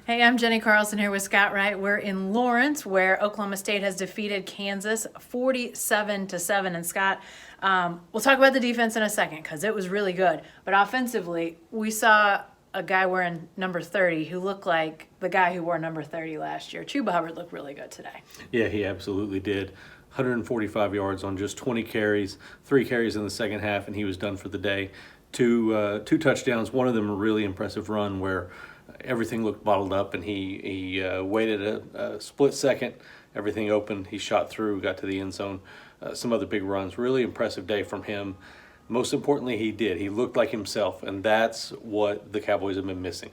Hey, I'm Jenni Carlson here with Scott Wright. We're in Lawrence, where Oklahoma State has defeated Kansas 47-7. And Scott, we'll talk about the defense in a second because it was really good. But offensively, we saw a guy wearing number 30 who looked like the guy who wore number 30 last year. Hubbard looked really good today. Yeah, he absolutely did. 145 yards on just 20 carries, 3 carries in the second half, and he was done for the day. Two touchdowns, one of them a really impressive run where everything looked bottled up, and he waited a split second, everything opened, he shot through, got to the end zone. Some other big runs, really impressive day from him. Most importantly, he looked like himself, and that's what the Cowboys have been missing.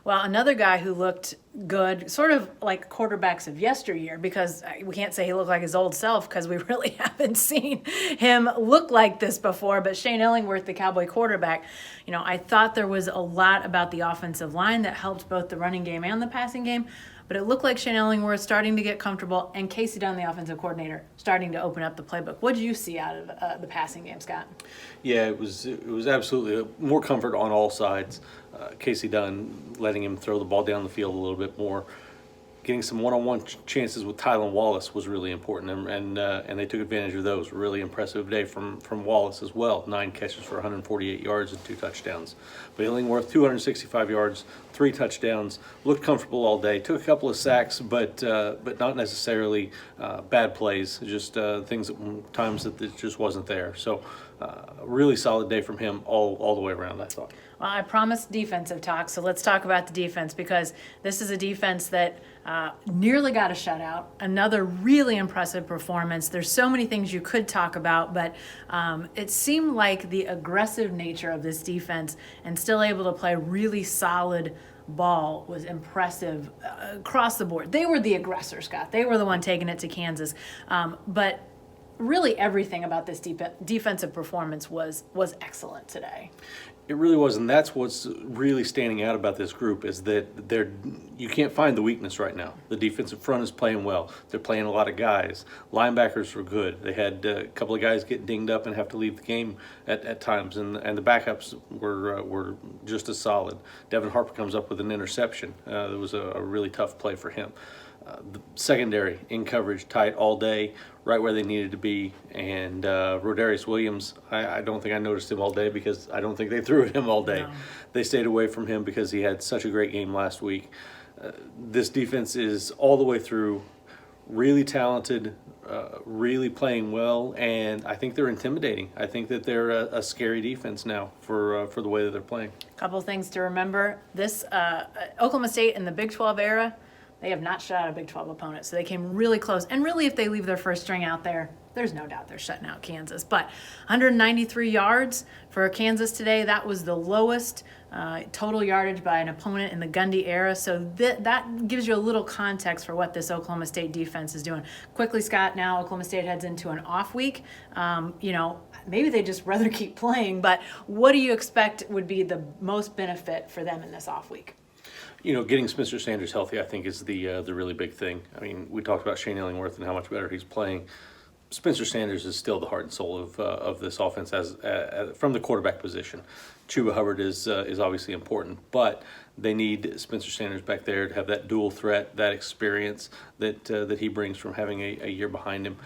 Well, another guy who looked good, sort of like quarterbacks of yesteryear, because we can't say he looked like his old self because we really haven't seen him look like this before, but Shane Illingworth, the Cowboy quarterback, I thought there was a lot about the offensive line that helped both the running game and the passing game, but it looked like Shane Illingworth starting to get comfortable, and Casey Dunn, the offensive coordinator, starting to open up the playbook. What did you see out of the passing game, Scott? Yeah, it was absolutely more comfort on all sides. Casey Dunn letting him throw the ball down the field a little bit more. Getting some one-on-one chances with Tylan Wallace was really important, and they took advantage of those. Really impressive day from Wallace as well. 9 catches for 148 yards and 2 touchdowns. But Illingworth, 265 yards, 3 touchdowns. Looked comfortable all day. Took a couple of sacks, but not necessarily bad plays. Just things times that it just wasn't there. So really solid day from him all the way around, I thought. Well, I promised defensive talk, so let's talk about the defense, because this is a defense that nearly got a shutout. Another really impressive performance. There's so many things you could talk about, but it seemed like the aggressive nature of this defense and still able to play really solid ball was impressive across the board. They were the aggressor, Scott. They were the one taking it to Kansas. But really everything about this defensive performance was excellent today. It really was, and that's what's really standing out about this group is that you can't find the weakness right now. The defensive front is playing well. They're playing a lot of guys. Linebackers were good. They had a couple of guys get dinged up and have to leave the game at times, and the backups were just as solid. Devin Harper comes up with an interception. It was a really tough play for him. The secondary in coverage tight all day, right where they needed to be, and Rodarius Williams, I don't think I noticed him all day because I don't think they threw at him all day. No. They stayed away from him because he had such a great game last week. This defense is all the way through really talented, really playing well, and I think they're intimidating. I think that they're a scary defense now for the way that they're playing. A couple of things to remember. This Oklahoma State in the Big 12 era, they have not shut out a Big 12 opponent, so they came really close. And really, if they leave their first string out there, there's no doubt they're shutting out Kansas. But 193 yards for Kansas today, that was the lowest total yardage by an opponent in the Gundy era. So that gives you a little context for what this Oklahoma State defense is doing. Quickly, Scott, now Oklahoma State heads into an off week. Maybe they just rather keep playing, but what do you expect would be the most benefit for them in this off week? Getting Spencer Sanders healthy, I think, is the really big thing. I mean, we talked about Shane Illingworth and how much better he's playing. Spencer Sanders is still the heart and soul of this offense as from the quarterback position. Chuba Hubbard is obviously important, but they need Spencer Sanders back there to have that dual threat, that experience that he brings from having a year behind him.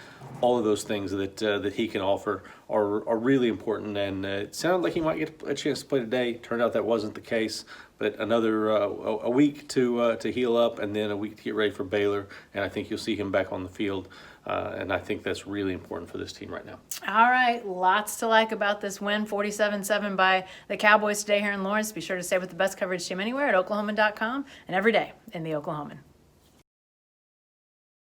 All of those things that he can offer are really important, and it sounded like he might get a chance to play today. Turned out that wasn't the case, but another a week to heal up, and then a week to get ready for Baylor, and I think you'll see him back on the field. And I think that's really important for this team right now. All right, lots to like about this win, 47-7 by the Cowboys today here in Lawrence. Be sure to stay with the best coverage team anywhere at oklahoman.com and every day in the Oklahoman.